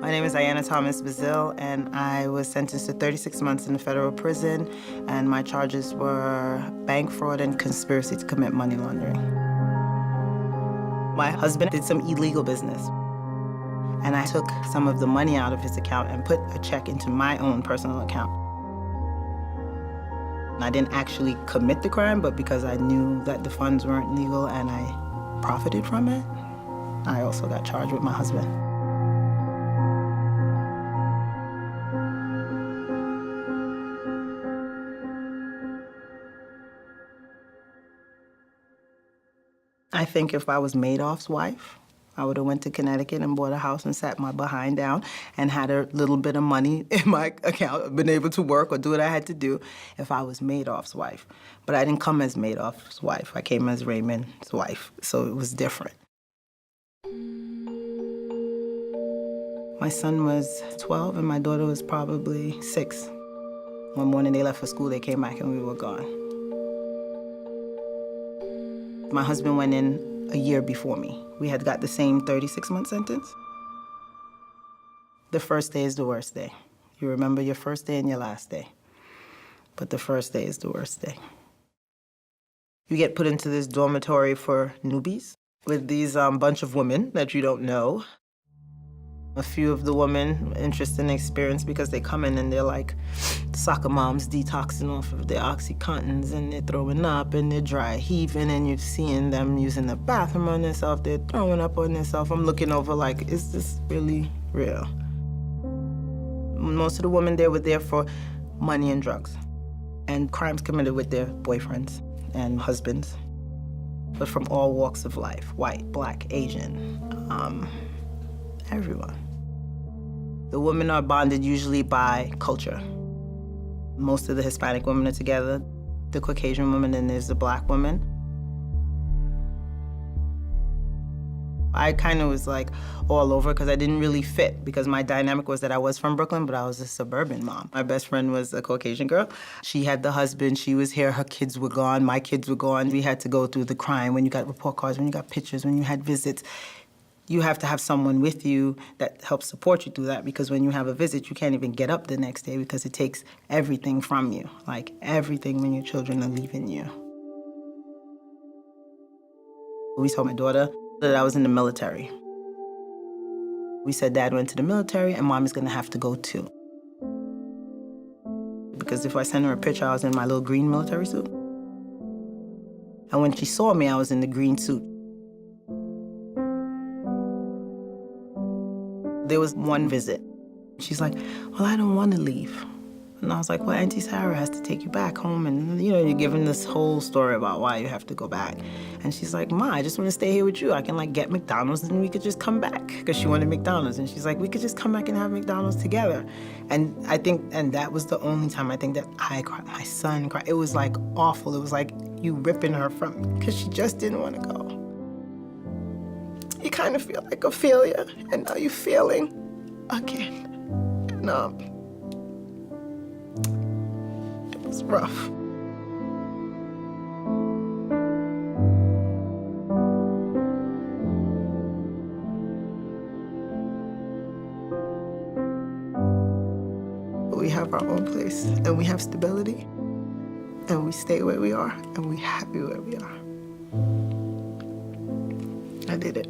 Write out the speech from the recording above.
My name is Ayana Thomas, and I was sentenced to 36 months in a federal prison, and my charges were bank fraud and conspiracy to commit money laundering. My husband did some illegal business, and I took some of the money out of his account and put a check into my own personal account. I didn't actually commit the crime, but because I knew that the funds weren't legal and I profited from it, I also got charged with my husband. I think if I was Madoff's wife, I would have went to Connecticut and bought a house and sat my behind down and had a little bit of money in my account, been able to work or do what I had to do if I was Madoff's wife. But I didn't come as Madoff's wife. I came as Raymond's wife, so it was different. My son was 12 and my daughter was probably 6. One morning they left for school, they came back and we were gone. My husband went in a year before me. We had got the same 36-month sentence. The first day is the worst day. You remember your first day and your last day. But the first day is the worst day. You get put into this dormitory for newbies with these bunch of women that you don't know. A few of the women, interesting experience because they come in and they're like soccer moms detoxing off of their Oxycontins and they're throwing up and they're dry heaving and you're seeing them using the bathroom on themselves, they're throwing up on themselves. I'm looking over like, is this really real? Most of the women there were there for money and drugs and crimes committed with their boyfriends and husbands, but from all walks of life, white, black, Asian, everyone. The women are bonded usually by culture. Most of the Hispanic women are together, the Caucasian woman, and there's the black woman. I kind of was like all over because I didn't really fit because my dynamic was that I was from Brooklyn, but I was a suburban mom. My best friend was a Caucasian girl. She had the husband, she was here, her kids were gone, my kids were gone. We had to go through the crime when you got report cards, when you got pictures, when you had visits. You have to have someone with you that helps support you through that because when you have a visit, you can't even get up the next day because it takes everything from you, like everything when your children are leaving you. We told my daughter that I was in the military. We said Dad went to the military and Mom is gonna have to go too. Because if I send her a picture, I was in my little green military suit. And when she saw me, I was in the green suit. There was one visit. She's like, well, I don't want to leave. And I was like, well, Auntie Sarah has to take you back home. And, you know, you're giving this whole story about why you have to go back. And she's like, Ma, I just want to stay here with you. I can, like, get McDonald's and we could just come back. Because she wanted McDonald's. And she's like, we could just come back and have McDonald's together. And I think, and that was the only time I think that I cried. My son cried. It was, like, awful. It was like you ripping her from me because she just didn't want to go. You kind of feel like a failure, and now you're failing again. And it was rough. We have our own place, and we have stability, and we stay where we are, and we're happy where we are. I did it.